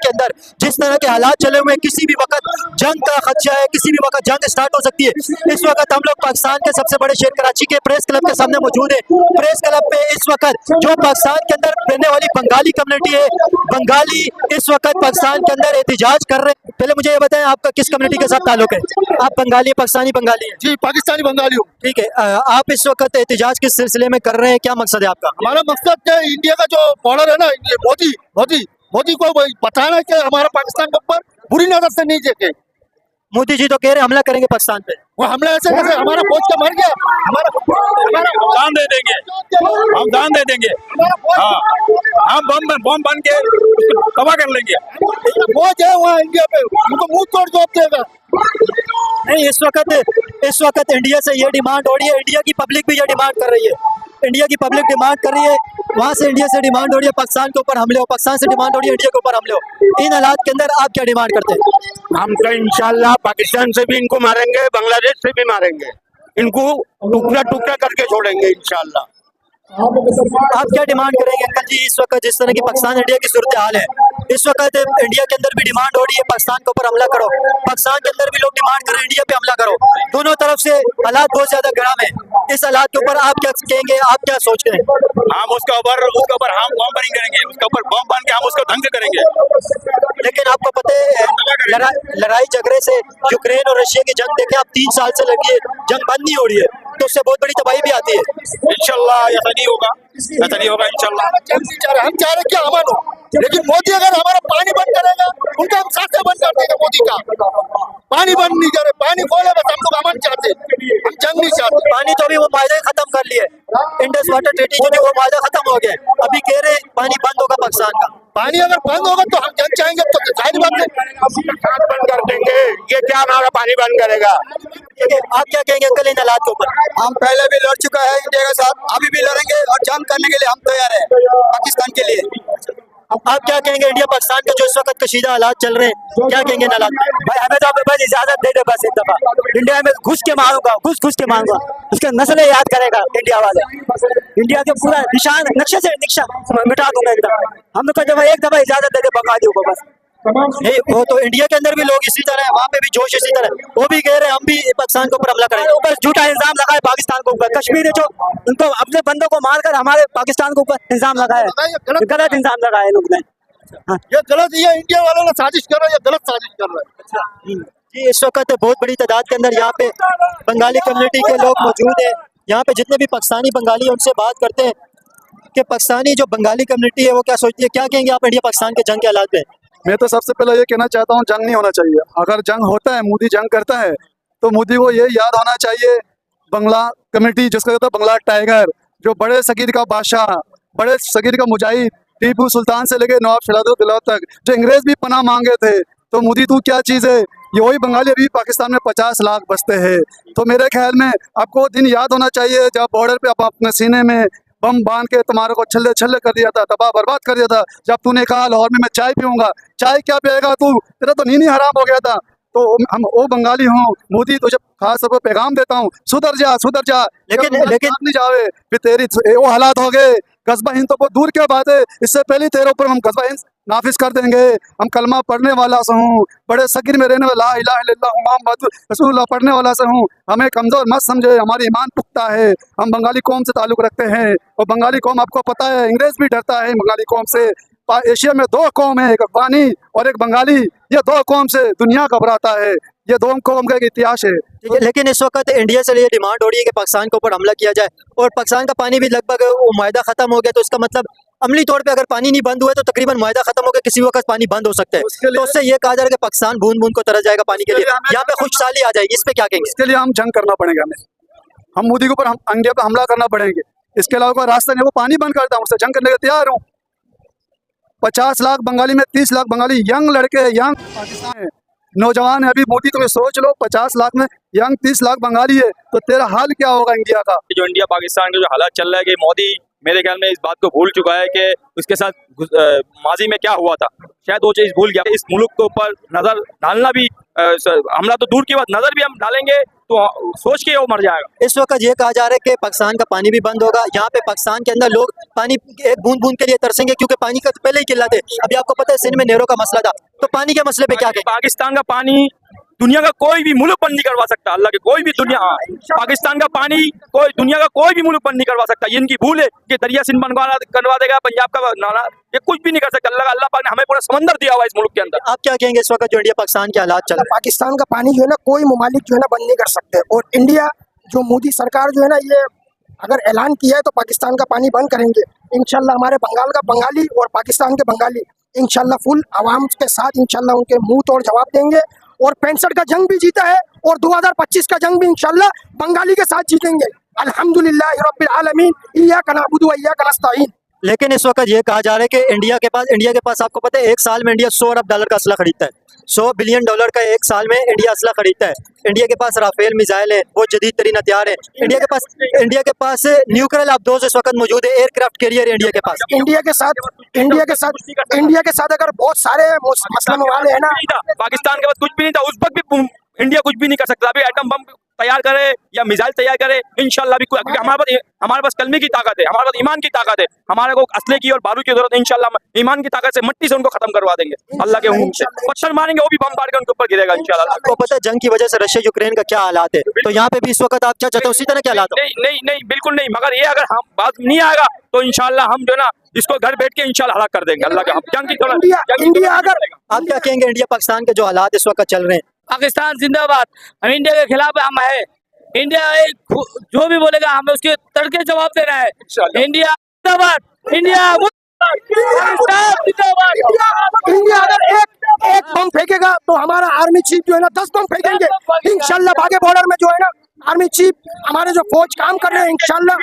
के अंदर जिस तरह के हालात चले हुए हैं, किसी भी वक्त जंग का खदशा है, किसी भी वक्त जंग स्टार्ट हो सकती है। इस वक्त हम लोग पाकिस्तान के सबसे बड़े शहर कराची के प्रेस क्लब के सामने मौजूद है। प्रेस क्लब पे इस वक्त जो पाकिस्तान के अंदर रहने वाली बंगाली कम्युनिटी है, बंगाली इस वक्त पाकिस्तान के अंदर एहतजाज कर रहे हैं। पहले मुझे ये बताएं, आपका किस कम्युनिटी के साथ ताल्लुक है? आप बंगाली पाकिस्तानी बंगाली हैं? जी, पाकिस्तानी बंगाली हूँ। ठीक है, आप इस वक्त एहतजाज किस सिलसिले में कर रहे हैं, क्या मकसद है आपका? हमारा मकसद है इंडिया का जो बॉर्डर है ना, मोदी को बताना है कि हमारा पाकिस्तान के ऊपर बुरी नजर से नहीं देखे। मोदी जी तो कह रहे हैं हमला करेंगे पाकिस्तान पे। वो हमला ऐसे कैसे? हमारा फौज का मर गया, हमारा दान दे देंगे, हम दान दे देंगे। हाँ, हम बम बन के तबाह कर लेंगे। फौज है वहाँ इंडिया पे, उनको मुंह तोड़ जवाब देगा। नहीं, इस वक्त इंडिया से ये डिमांड हो रही है, इंडिया की पब्लिक भी ये डिमांड कर रही है, इंडिया की पब्लिक डिमांड कर रही है, वहाँ से इंडिया से डिमांड हो रही है पाकिस्तान के ऊपर हमले हो, पाकिस्तान से डिमांड हो रही है इंडिया के ऊपर हमले हो। इन हालात के अंदर आप क्या डिमांड करते हैं? हम तो इंशाल्लाह पाकिस्तान से भी इनको मारेंगे, बांग्लादेश से भी मारेंगे, इनको टुकड़ा टुकड़ा करके छोड़ेंगे इंशाल्लाह। आप क्या डिमांड करेंगे अंकल जी? इस वक्त जिस तरह की पाकिस्तान इंडिया की सूरत हाल है, इस वक्त इंडिया के अंदर भी डिमांड हो रही है पाकिस्तान के ऊपर हमला करो, पाकिस्तान के अंदर भी लोग डिमांड कर रहे हैं इंडिया पे हमला करो, दोनों तरफ से हालात बहुत ज्यादा गर्म है। इस हालात के ऊपर आप क्या कहेंगे, आप क्या सोचते हैं? हम उसके ऊपर हम बम बरिंग करेंगे, उसके ऊपर बम बन के हम उसको ध्वंस करेंगे। लेकिन आपको पता है लड़ाई झगड़े से यूक्रेन और रशिया की जंग देखे आप 3 साल से लगी है, जंग बंद नहीं हो रही है, तो उससे बहुत बड़ी तबाही भी आती है। इंशाल्लाह ऐसा नहीं होगा, ऐसा नहीं होगा इंशाल्लाह। हम चाह रहे कि अमन हो, लेकिन मोदी अगर हमारा पानी बंद करेगा, उनका हम साथ बंद कर देंगे। मोदी का पानी बंद नहीं करे, पानी खोले, बस हम लोग अमन चाहते, हम जंग नहीं चाहते। पानी तो अभी वो मायदा खत्म कर लिए, इंडस वाटर ट्रीटी जो थी वो मायदा खत्म हो गया, अभी कह रहे पानी बंद होगा पाकिस्तान का। पानी अगर बंद होगा तो हम जंग चाहेंगे, तो जाहिर बात है बंद कर देंगे। ये क्या हमारा पानी बंद करेगा? आप क्या कहेंगे अंकल इन हालात के ऊपर? हम पहले भी लड़ चुका है इंडिया के साथ, अभी भी लड़ेंगे और जंग करने के लिए हम तैयार है पाकिस्तान के लिए। आप क्या कहेंगे इंडिया पाकिस्तान के जो इस वक्त कशीदा हालात चल रहे हैं, क्या कहेंगे इन हालात? भाई हमें तो बस इजाजत दे दे, बस एक दफा इंडिया में घुस के मारूंगा, घुस के मारूंगा, उसके नस्लें याद करेगा इंडिया वाले, इंडिया के पूरा निशान नक्शे से निक्शा मिटा दूंगा एकदम। हम तो जब एक दफा इजाजत दे दे बंगालियों को बस। नहीं, वो तो इंडिया के अंदर भी लोग इसी तरह है, वहाँ पे भी जोश इसी तरह, वो भी कह रहे हैं हम भी पाकिस्तान के ऊपर हमला करेंगे। ऊपर झूठा इल्जाम लगाए पाकिस्तान के ऊपर, कश्मीर जो उनको अपने बंदों को मारकर हमारे पाकिस्तान के ऊपर इल्जाम लगाया, गलत इल्जाम लगाए लोग ने। ये गलत, ये इंडिया वालों ने साजिश कर रहा है, ये गलत साजिश कर रहा है। जी, इस वक्त बहुत बड़ी तादाद के अंदर यहाँ पे बंगाली कम्युनिटी के लोग मौजूद है। यहाँ पे जितने भी पाकिस्तानी बंगाली हैं उनसे बात करते हैं कि पाकिस्तानी जो बंगाली कम्युनिटी है वो क्या सोचती है, क्या कहेंगे आप इंडिया पाकिस्तान के जंग के हालात पे? मैं तो सबसे पहले ये कहना चाहता हूँ, जंग नहीं होना चाहिए। अगर जंग होता है, मोदी जंग करता है, तो मोदी को ये याद होना चाहिए बंगला कम्युनिटी, जिसको कहता है बंगला टाइगर, जो बड़े सगीर का बादशाह, बड़े सगीर का मुजाहिद, टीपू सुल्तान से लेके नवाब सिराजुद्दौला तक, जो अंग्रेज भी पनाह मांगे थे। तो मोदी तू क्या चीज़ है? ये वही बंगाली अभी पाकिस्तान में 50 लाख बसते हैं। तो मेरे ख्याल में आपको दिन याद होना चाहिए जब बॉर्डर पे आप अपने सीने में बम बांध के तुम्हारे को छल्ले छल्ले कर दिया था, तबाह बर्बाद कर दिया था। जब तूने कहा लाहौर में मैं चाय पीऊंगा, चाय क्या पिएगा तू, तेरा तो नींद ही हराम हो गया था। तो हम वो बंगाली हूँ, मोदी तुझे खास तौर पर पैगाम देता हूँ, सुधर जा सुधर जा। लेकिन नहीं जावे फिर तेरी वो हालात हो गए। कस्बा हिंद तो बहुत दूर क्या बात है, इससे पहले तेरे ऊपर हम कस्बा हिंद नाफिज कर देंगे। हम कलमा पढ़ने वाला से हूँ, बड़े सकीर में रहने वाला, ला इलाहा इल्लल्लाह मुहम्मद रसूलुल्लाह पढ़ने वाला से हूँ। हमें कमज़ोर मत समझे, हमारी ईमान पुख्ता है, हम बंगाली कौम से ताल्लुक़ रखते हैं। और बंगाली कौम आपको पता है, अंग्रेज़ भी डरता है बंगाली कौम से। एशिया में 2 कौम है, एक अफगानी और एक बंगाली। ये 2 कौम से दुनिया घबराता है, ये 2 कौम का एक इतिहास है। लेकिन इस वक्त इंडिया से ये डिमांड हो रही है कि पाकिस्तान के ऊपर हमला किया जाए, और पाकिस्तान का पानी भी लगभग वो मायदा खत्म हो गया, तो इसका मतलब अमली तौर पे अगर पानी नहीं बंद हुआ तो तकरीबन मायदा खत्म हो गया, किसी वक्त पानी बंद हो सकता है। तो उससे ये कहा जा रहा है कि पाकिस्तान बूंद बूंद को तरस जाएगा पानी के लिए, यहाँ पे खुशहाली आ जाएगी। इस पे क्या कहेंगे? इसके लिए हम जंग करना पड़ेगा, हम मोदी के ऊपर हम इंडिया पर हमला करना पड़ेंगे। इसके अलावा कोई रास्ता नहीं, वो पानी बंद करता हूँ, उससे जंग करने के तैयार हूँ। 50 लाख बंगाली में 30 लाख बंगाली यंग लड़के, यंग पाकिस्तान है, नौजवान है। अभी मोदी तुम्हें सोच लो, 50 लाख में यंग 30 लाख बंगाली है, तो तेरा हाल क्या होगा इंडिया का? जो इंडिया पाकिस्तान के जो हालात चल रहा है कि मोदी मेरे ख्याल में इस बात को भूल चुका है कि उसके साथ माजी में क्या हुआ था, शायद वो चीज़ भूल गया। इस मुल्क के ऊपर नज़र डालना भी, हमला तो दूर की बात, नज़र भी हम डालेंगे तो सोच के वो मर जाएगा। इस वक्त ये कहा जा रहा है कि पाकिस्तान का पानी भी बंद होगा। यहाँ पे पाकिस्तान के अंदर लोग पानी एक बूंद बूंद के लिए तरसेंगे, क्योंकि पानी का तो पहले ही किल्लत है। अभी आपको पता है सिंध में नहरों का मसला था, तो पानी के मसले पे क्या कहें? पाकिस्तान का पानी दुनिया का कोई भी मुल्क बंद नहीं करवा सकता। अल्लाह के कोई भी दुनिया, पाकिस्तान का पानी कोई दुनिया का कोई भी मुल्क बंद नहीं करवा सकता। ये इनकी भूल है कि दरिया सिंध करवा देगा, पंजाब का नाला, ये कुछ भी नहीं कर सकता। अल्लाह पाक ने हमें पूरा समंदर दिया हुआ है इस मुल्क के अंदर। आप क्या कहेंगे इस वक्त जो इंडिया पाकिस्तान के हालात चल रहे हैं? पाकिस्तान का पानी जो है ना कोई ममालिक जो है ना बंद नहीं कर सकते। और इंडिया जो मोदी सरकार जो है ना ये अगर ऐलान किया है तो पाकिस्तान का पानी बंद करेंगे इंशाल्लाह। हमारे बंगाल का बंगाली और पाकिस्तान के बंगाली इंशाल्लाह फुल आवाम के साथ इंशाल्लाह उनके मुंह तोड़ जवाब देंगे। और 65 का जंग भी जीता है और 2025 का जंग भी इंशाल्लाह बंगाली के साथ जीतेंगे। अल्हम्दुलिल्लाह रब्बिल आलमीन, इय्याका नअबुदु व इय्याका नस्तईन। लेकिन इस वक्त ये कहा जा रहा है कि इंडिया के पास आपको पता है एक साल में इंडिया $100 अरब का असला खरीदता है। $100 बिलियन का एक साल में इंडिया असला खरीदता है। इंडिया के पास राफेल मिसाइल है, वो जदीद तरीन हथियार है। इंडिया के पास न्यूक्लियर अब्दोज इस वक्त मौजूद है, एयरक्राफ्ट कैरियर इंडिया के पास। इंडिया के साथ अगर बहुत सारे मसलन वाले हैं ना, पाकिस्तान के पास कुछ भी नहीं था, उस वक्त भी इंडिया कुछ भी नहीं कर सकता। अभी एटम बम तैयार करे या मिसाइल तैयार करे इंशाल्लाह भी हमारे पास कलमे की ताकत है, हमारे पास ईमान की ताकत है। हमारे को असले की और बारूद की जरूरत है। इंशाल्लाह ईमान की ताकत से मट्टी से उनको खत्म करवा देंगे अल्लाह के हुक्म से। पत्थर मारेंगे, वो भी बम मार के उनके ऊपर गिरेगा इंशाल्लाह। आपको पता है जंग की वजह से रशिया यूक्रेन का क्या हालात है, तो यहाँ पे भी इस वक्त आप क्या चाहते हैं उसी तरह के हालात हो? नहीं बिल्कुल नहीं। मगर ये अगर हम बात नहीं आएगा तो इंशाल्लाह हम जो है ना इसको घर बैठ के इंशाल्लाह हलाक कर देंगे अल्लाह के। हम जंग की इंडिया अगर आप क्या कहेंगे इंडिया पाकिस्तान के जो हालात इस वक्त चल रहे हैं? पाकिस्तान जिंदाबाद। हम इंडिया के खिलाफ हम है। इंडिया जो भी बोलेगा हमें उसके तड़के जवाब देना है। इंडिया जिंदाबाद, इंडिया इंडिया अगर एक बम फेंकेगा तो हमारा आर्मी चीफ जो है ना 10 बम फेंकेंगे इंशाल्लाह। बागे बॉर्डर में जो है ना आर्मी चीफ हमारे जो फौज काम कर रहे हैं इंशाल्लाह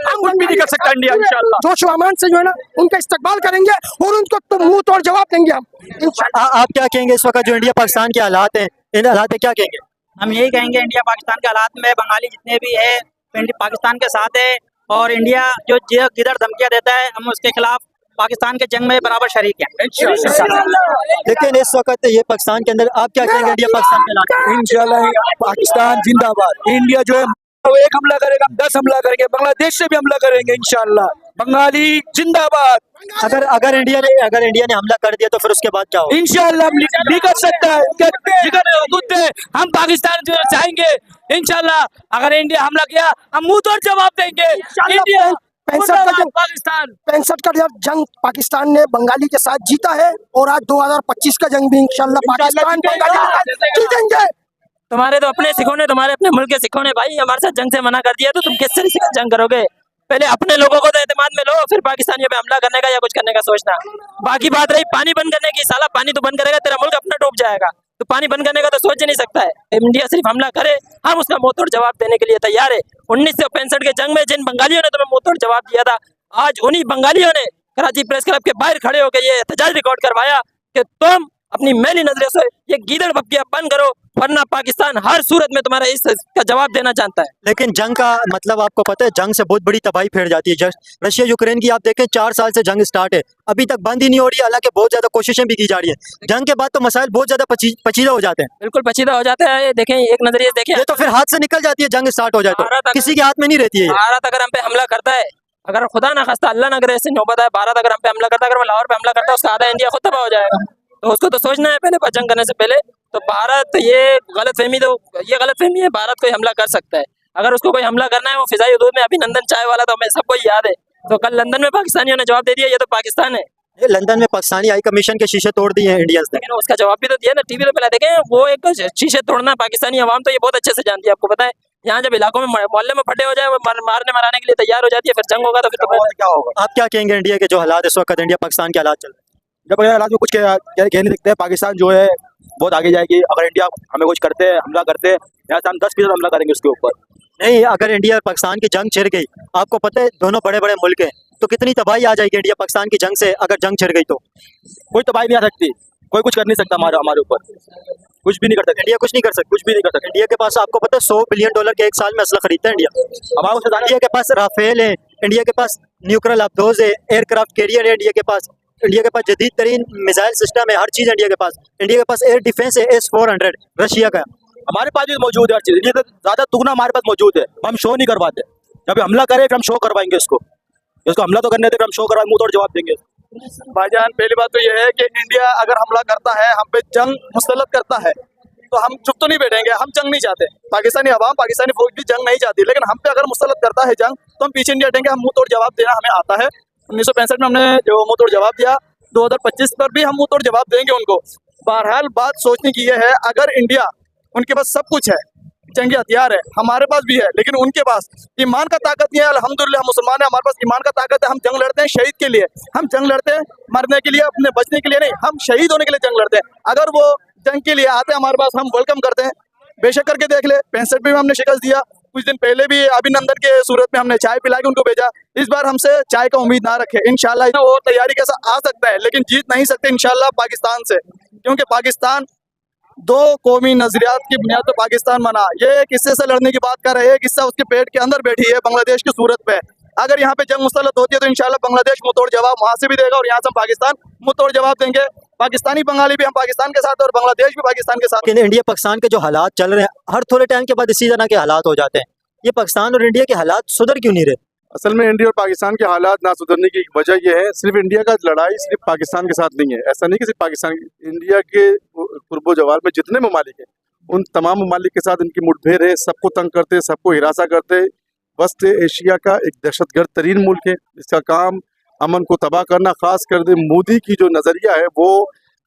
हम भी नहीं कर सकता इंडिया इंशाल्लाह। जोश अमान से जो है ना उनका इस्तकबाल करेंगे और उनको तो मुंह तोड़ जवाब देंगे हम इंशाल्लाह। आप क्या कहेंगे इस वक्त जो इंडिया पाकिस्तान के हालात हैं, इन हालात पे क्या कहेंगे? हम यही कहेंगे इंडिया पाकिस्तान के हालात में बंगाली जितने भी है पाकिस्तान के साथ है। और इंडिया जो जिधर धमकियां देता है हम उसके खिलाफ पाकिस्तान के जंग में बराबर शरीक है। लेकिन इस वक्त ये पाकिस्तान के अंदर आप क्या कहेंगे इंडिया पाकिस्तान के हालात? इंशाल्लाह पाकिस्तान जिंदाबाद। इंडिया जो है एक हमला करेगा, हम 10 हमला करेंगे, बांग्लादेश से भी हमला करेंगे इंशाल्लाह। बंगाली जिंदाबाद। अगर इंडिया ने हमला कर दिया तो फिर उसके बाद क्या होगा? इंशाल्लाह भी कर सकता है। हम पाकिस्तान जो चाहेंगे इंशाल्लाह। अगर इंडिया हमला किया हम मुंह तोड़ जवाब देंगे। इंडिया 65 का जंग पाकिस्तान ने बंगाली के साथ जीता है और आज 2025 का जंग भी इंशाल्लाह पाकिस्तान बंगाली जीतेंगे। तुम्हारे तो अपने सिखों ने, तुम्हारे अपने मुल्क के सिखों ने भाई हमारे साथ जंग से मना कर दिया, तो तुम किस तरह से जंग करोगे? पहले अपने लोगों को तो एतमाद में लो, फिर पाकिस्तानियों पे हमला करने का या कुछ करने का सोचना। बाकी बात रही पानी बंद करने की, साला पानी तो बंद करेगा तेरा मुल्क अपना डूब जाएगा। तो पानी बंद करने का तो सोच ही नहीं सकता है। इंडिया सिर्फ हमला करे, हम उसका मुंहतोड़ जवाब देने के लिए तैयार है। 1965 के जंग में जिन बंगालियों ने तुम्हें मुंहतोड़ जवाब दिया था, आज उन्हीं बंगालियों ने कराची प्रेस क्लब के बाहर खड़े होकर ये एहतजाज रिकॉर्ड करवाया कि तुम अपनी मैली नजरों से ये गीदड़ बप्पियां बंद करो, वरना पाकिस्तान हर सूरत में तुम्हारा इसका जवाब देना चाहता है। लेकिन जंग का मतलब आपको पता है, जंग से बहुत बड़ी तबाही फैल जाती है। जस्ट रशिया यूक्रेन की आप देखें 4 साल से जंग स्टार्ट है, अभी तक बंद ही नहीं हो रही है। हालांकि बहुत ज्यादा कोशिशें भी की जा रही है। जंग के बाद तो मसाइल बहुत ज्यादा पचीदा हो जाते हैं। बिल्कुल पचीदा हो जाता है। देखें एक नजरिए से देखें, ये तो फिर हाथ से निकल जाती है। जंग स्टार्ट हो जाए तो किसी के हाथ में नहीं रहती है। भारत अगर हम पे हमला करता है, अगर खुदा ना खास्ता अल्लाह ना करे ऐसी नौबत है, भारत अगर हम पे हमला करता है, अगर वो लाहौर पे हमला करता है, उसका आधा इंडिया खुद तबाह हो जाएगा। तो उसको तो सोचना है पहले जंग करने से पहले। तो भारत ये गलत फहमी है, भारत कोई हमला कर सकता है। अगर उसको कोई हमला करना है, वो फिजाई हदूद में अभिनंदन चाय वाला तो हमें सबको याद है। तो कल लंदन में पाकिस्तानियों ने जवाब दे दिया, ये तो पाकिस्तान है। ये लंदन में पाकिस्तानी हाई कमीशन के शीशे तोड़ दिए हैं इंडियंस ने। लेकिन उसका जवाब भी तो दिया ना, टीवी पे पहले देखें। वो एक शीशे तोड़ना पाकिस्तानी अवाम तो ये बहुत अच्छे से जानती है, आपको पता है। यहाँ जब इलाकों में मोहल्ले में फटे हो जाए, वो मारने मराने के लिए तैयार हो जाती है, फिर जंग होगा तो फिर तो क्या होगा? आप क्या कहेंगे इंडिया के जो हालात इस वक्त इंडिया पाकिस्तान के हालात चल रहे हैं? जब हालात में कुछ कह नहीं सकते। पाकिस्तान जो है बहुत आगे जाएगी। अगर इंडिया हमें कुछ करते हैं, हमला करते हैं, यहाँ से हम 10% हमला करेंगे उसके ऊपर। नहीं, अगर इंडिया और पाकिस्तान की जंग छिड़ गई, आपको पता है दोनों बड़े बड़े मुल्क हैं, तो कितनी तबाही आ जाएगी इंडिया पाकिस्तान की जंग से अगर जंग छिड़ गई तो? कोई तबाही नहीं आ सकती, कोई कुछ कर नहीं सकता हमारे ऊपर, कुछ भी नहीं कर सकता। इंडिया कुछ नहीं कर सकता, कुछ भी नहीं कर सकता। इंडिया के पास आपको पता है $100 बिलियन के एक साल में असला खरीदता है इंडिया। इंडिया के पास राफेल है, इंडिया के पास न्यूक्लियर अब्दोज है, एयरक्राफ्ट कैरियर है इंडिया के पास जदीद तरीन मिसाइल सिस्टम है, हर चीज़ इंडिया के पास एयर डिफेंस है S-400 रशिया का। हमारे पास भी मौजूद है हर चीज, ये तो ज्यादा दुगना हमारे पास मौजूद है, हम शो नहीं करवाते। जब हमला करे फिर हम शो करवाएंगे इसको हमला तो करने थे, फिर हम शो करवाएंगे, मुंह तोड़ जवाब देंगे। भाईजान पहली बात तो यह है कि इंडिया अगर हमला करता है, हम पे जंग मुसल्लत करता है, तो हम चुप तो नहीं बैठेंगे, हम जंग नहीं चाहते। पाकिस्तानी अवाम, पाकिस्तानी फौज भी जंग नहीं चाहती, लेकिन हम पे अगर मुसल्लत करता है जंग तो हम पीछे नहीं हटेंगे, हम मुंह तोड़ जवाब देना हमें आता है। 1965 में हमने जो मुंह तोड़ जवाब दिया, 2025 पर भी हम मुंह तोड़ जवाब देंगे उनको। बहरहाल बात सोचने की यह है, अगर इंडिया, उनके पास सब कुछ है, जंगी हथियार है, हमारे पास भी है, लेकिन उनके पास ईमान का ताकत नहीं है। अल्हम्दुलिल्लाह हम मुसलमान हैं, हमारे पास ईमान का ताकत है, हम जंग लड़ते हैं शहीद के लिए, हम जंग लड़ते हैं मरने के लिए, अपने बचने के लिए नहीं, हम शहीद होने के लिए जंग लड़ते हैं। अगर वो जंग के लिए आते हैं हमारे पास, हम वेलकम करते हैं, बेशक करके देख ले। 65 में हमने शिकस्त दिया, कुछ दिन पहले भी अभिनंदन के सूरत में हमने चाय पिला के उनको भेजा। इस बार हमसे चाय का उम्मीद ना रखे, इंशाल्लाह वो तैयारी कैसा आ सकता है, लेकिन जीत नहीं सकते इंशाल्लाह पाकिस्तान से, क्योंकि पाकिस्तान दो कौमी नजरियात की बुनियाद पर पाकिस्तान बना। ये एक हिस्से से लड़ने की बात कर रहे हैं, एक हिस्सा उसके पेट के अंदर बैठी है बांग्लादेश की सूरत पे। अगर यहाँ पे जंग मुसल्लत होती है तो इंशाल्लाह बांग्लादेश मुंहतोड़ जवाब वहां से भी देगा और यहाँ से हम पाकिस्तान मुंहतोड़ जवाब देंगे। पाकिस्तानी बंगाली भी हम पाकिस्तान के साथ और बांग्लादेश भी पाकिस्तान के साथ। लेकिन इंडिया पाकिस्तान के जो हालात चल रहे हैं, हर थोड़े टाइम के बाद इसी तरह के हालात हो जाते हैं। ये पाकिस्तान और इंडिया के हालात सुधर क्यों नहीं रहे? असल में इंडिया और पाकिस्तान के हालात ना सुधरने की वजह यह है, सिर्फ इंडिया का लड़ाई सिर्फ पाकिस्तान के साथ नहीं है। ऐसा नहीं कि सिर्फ पाकिस्तान, इंडिया के कुर्बो जवार में जितने ममालिक हैं उन तमाम ममालिक के साथ इनकी मुठभेड़ है, सबको तंग करते, सबको हिरासा करते। वस्त एशिया का एक दहशतगर्द तरीन मुल्क है, इसका काम अमन को तबाह करना, खास कर दे मोदी की जो नज़रिया है वो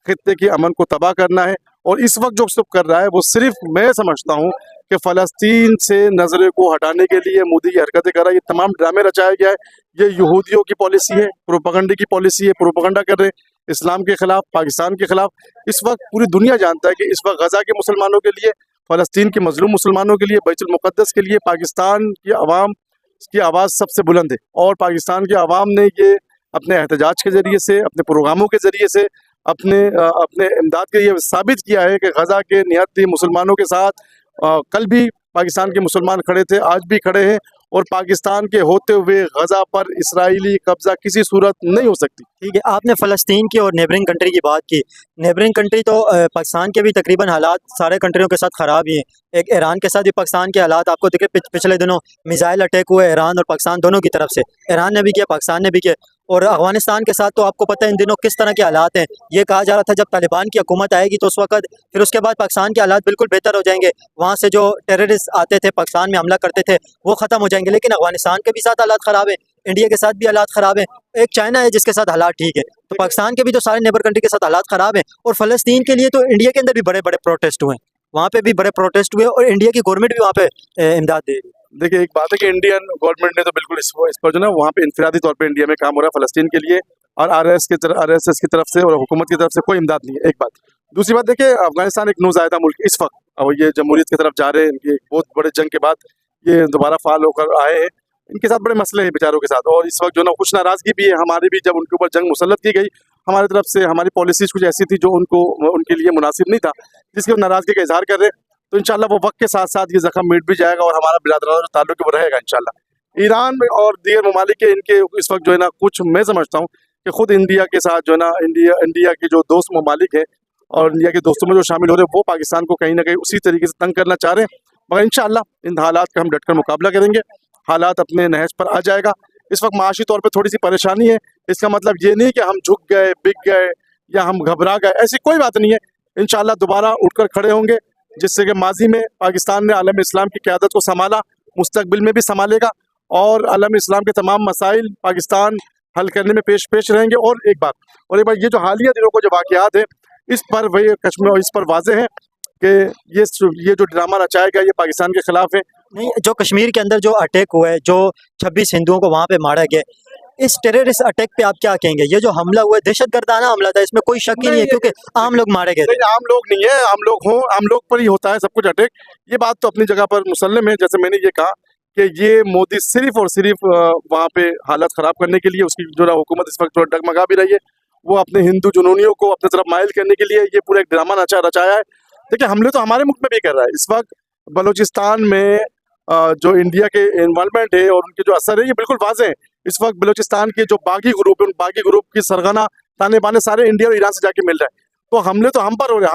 खित्ते के अमन को तबाह करना है। और इस वक्त जो सब कर रहा है वो सिर्फ, मैं समझता हूँ कि फ़लस्तीन से नज़रें को हटाने के लिए मोदी की हरकतें कर रहा है। ये तमाम ड्रामे रचाया गया है, ये यहूदियों की पॉलिसी है, प्रोपेगेंडा की पॉलिसी है, प्रोपेगेंडा कर रहे हैं इस्लाम के खिलाफ, पाकिस्तान के खिलाफ। इस वक्त पूरी दुनिया जानता है कि इस वक्त गजा के मुसलमानों के लिए, फ़लस्तीन के मजलूम मुसलमानों के लिए, बैतुल मुक़द्दस के लिए पाकिस्तान की आवाम की आवाज़ सबसे बुलंद है। और पाकिस्तान की आवाम ने ये अपने एहतजाज के ज़रिए से, अपने प्रोग्रामों के ज़रिए से, अपने इमदाद के ये साबित किया है कि गजा के निहत्ती मुसलमानों के साथ कल भी पाकिस्तान के मुसलमान खड़े थे, आज भी खड़े हैं। और पाकिस्तान के होते हुए गजा पर इसराइली कब्जा किसी सूरत नहीं हो सकती। ठीक है, आपने फ़लस्तीन की और नेबरिंग कंट्री की बात की। नेबरिंग कंट्री तो पाकिस्तान के भी तकरीबन हालात सारे कंट्रियों के साथ ख़राब ही हैं। एक ईरान के साथ भी पाकिस्तान के हालात आपको दिखे, पिछले दिनों मिसाइल अटैक हुए ईरान और पाकिस्तान दोनों की तरफ से, ईरान ने भी किया, पाकिस्तान ने भी किया। और अफगानिस्तान के साथ तो आपको पता है इन दिनों किस तरह के हालात हैं। ये कहा जा रहा था जब तालिबान की हुकूमत आएगी तो उस वक्त, फिर उसके बाद पाकिस्तान के हालात बिल्कुल बेहतर हो जाएंगे, वहाँ से जो टेररिस्ट आते थे पाकिस्तान में हमला करते थे वो ख़त्म हो जाएंगे। लेकिन अफगानिस्तान के भी साथ हालात ख़राब है, इंडिया के साथ भी हालात ख़राब है। एक चाइना है जिसके साथ हालात ठीक है, तो पाकिस्तान के भी तो सारे नेबर कंट्री के साथ हालात ख़राब है। और फ़लस्तीन के लिए तो इंडिया के अंदर भी बड़े बड़े प्रोटेस्ट हुए, वहाँ पे भी बड़े प्रोटेस्ट हुए और इंडिया की गवर्नमेंट भी वहाँ पे इमदाद दे रही है। देखिए, एक बात है कि इंडियन गवर्नमेंट ने तो बिल्कुल इस पर जो है वहाँ पे इंफरादी तौर पे इंडिया में काम हो रहा है फ़लस्तीन के लिए, और RSS की तरफ से और हुकूमत की तरफ से कोई इमदाद नहीं है, एक बात। दूसरी बात देखिए, अफगानिस्तान एक नौज़ायदा मुल्क इस वक्त, अब ये जमहूरियत की तरफ जा रहे हैं, इनके एक बहुत बड़े जंग के बाद ये दोबारा फाल होकर आए हैं, इनके साथ बड़े मसले हैं बेचारों के साथ। और इस वक्त जो ना कुछ नाराज़गी भी है हमारी भी, जब उनके ऊपर जंग मुसल्लत की गई हमारी तरफ से, हमारी पॉलिसीज़ कुछ ऐसी थी जो उनके लिए मुनासिब नहीं था, जिसके वो नाराज़गी का इजहार कर रहे हैं। तो इंशाल्लाह वो वक्त के साथ साथ ये जख्म मिट भी जाएगा और हमारा बिरादराना ताल्लुक वो रहेगा इंशाल्लाह। ईरान में और दीगर ममालिक के इनके इस वक्त जो है ना, कुछ मैं समझता हूँ कि खुद इंडिया के साथ जो है ना, इंडिया के जो दोस्त ममालिक हैं और इंडिया के दोस्तों में जो शामिल हो रहे हैं वो पाकिस्तान को कहीं ना कहीं उसी तरीके से तंग करना चाह रहे हैं। मगर इंशाल्लाह इन हालात का हम डटकर मुकाबला करेंगे, हालात अपने नहज पर आ जाएगा। इस वक्त माशी तौर पर थोड़ी सी परेशानी है, इसका मतलब ये नहीं कि हम झुक गए, बिक गए या हम घबरा गए, ऐसी कोई बात नहीं है। इंशाल्लाह दोबारा उठकर खड़े होंगे, जिससे कि माजी में पाकिस्तान ने आलम इस्लाम की क़यादत को संभाला, मुस्तकबिल में भी संभालेगा और आलम इस्लाम के तमाम मसाइल पाकिस्तान हल करने में पेश रहेंगे। और एक बात ये जो हालिया दिनों को जो वाक़यात है, इस पर वही कश्मीर, इस पर वाज़ेह है कि ये जो ड्रामा रचाया गया ये पाकिस्तान के खिलाफ है। नहीं, जो कश्मीर के अंदर जो अटैक हुआ है, जो 26 हिंदुओं को वहाँ पे मारा गया, इस टेररिस्ट अटैक पे आप क्या कहेंगे? ये जो हमला हुआ है दहशतगर्दाना हमला था, इसमें कोई शक ही नहीं है, क्योंकि आम लोग मारे गए थे। आम लोग नहीं है, आम लोग पर ही होता है सब कुछ अटैक। ये बात तो अपनी जगह पर मुसल्लम है, जैसे मैंने ये कहा कि ये मोदी सिर्फ और सिर्फ वहाँ पे हालत ख़राब करने के लिए, उसकी जो हुकूमत इस वक्त डगमगा भी रही है, वो अपने हिंदू जुनूनियों को अपने तरफ माइल करने के लिए ये पूरा एक ड्रामा रचाया है। देखिए, हमले तो हमारे मुल्क में भी कर रहा है। इस वक्त बलूचिस्तान में जो इंडिया के इन्वॉल्वमेंट है और उनके जो असर है ये बिल्कुल वाज़ेह है। इस वक्त बलूचिस्तान के जो बागी ग्रुप है, उन बागी ग्रुप की सरगना ताने बाने सारे इंडिया और ईरान से जाके मिल रहे हैं। तो हमले तो हम पर हो रहे हैं।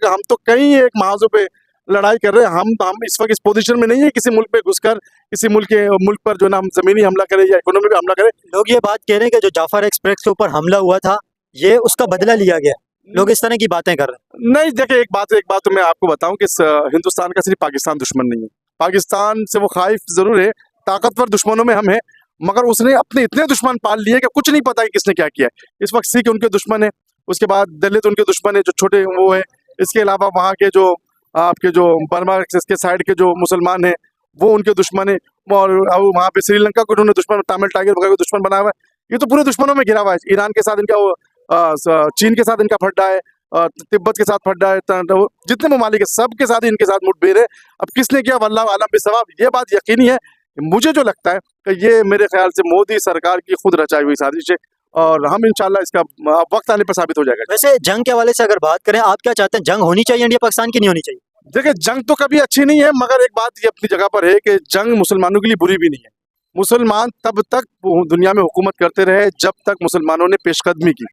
हम तो कई एक महाजों पे लड़ाई कर रहे हैं। हम इस वक्त इस पोजीशन में नहीं है किसी मुल्क पे घुसकर किसी मुल्क पर जो है ना हम जमीनी हमला करें या इकोनॉमी पे हमला करें। लोग ये बात कह रहे हैं कि जो जाफर एक्सप्रेस के ऊपर हमला हुआ था ये उसका बदला लिया गया। लोग इस तरह की बातें कर रहे हैं। नहीं देखिए, एक बात तो मैं आपको बताऊं कि हिंदुस्तान का सिर्फ पाकिस्तान दुश्मन नहीं है। पाकिस्तान से वो खाइफ जरूर है, ताकतवर दुश्मनों में हम हैं, मगर उसने अपने इतने दुश्मन पाल लिए कि कुछ नहीं पता कि किसने क्या किया है। इस वक्त सिख उनके दुश्मन है, उसके बाद दलित उनके दुश्मन है जो छोटे वो है, इसके अलावा वहाँ के जो आपके जो बर्मा के साइड के जो मुसलमान हैं वो उनके दुश्मन है, और वहाँ पे श्रीलंका को उन्होंने दुश्मन, तमिल टाइगर वगैरह को दुश्मन बनाया हुआ है। ये तो पूरे दुश्मनों में घिरा हुआ है। ईरान के साथ इनका वो चीन के साथ इनका फड्डा है, तिब्बत के साथ फड्डा है, जितने ममालिक है सबके साथ इनके साथ मुठभेड़ है। अब किसने किया वल्लाह आलम बिस्सवाब, ये बात यकीनी है। मुझे जो लगता है कि ये मेरे ख्याल से मोदी सरकार की खुद रचाई हुई साजिश है, और हम इंशाल्लाह इसका वक्त आने पर साबित हो जाएगा। वैसे जंग के हवाले से अगर बात करें, आप क्या चाहते हैं, जंग होनी चाहिए इंडिया पाकिस्तान की, नहीं होनी चाहिए? देखिए, जंग तो कभी अच्छी नहीं है, मगर एक बात ये अपनी जगह पर है कि जंग मुसलमानों के लिए बुरी भी नहीं है। मुसलमान तब तक दुनिया में हुकूमत करते रहे जब तक मुसलमानों ने पेशकदमी की।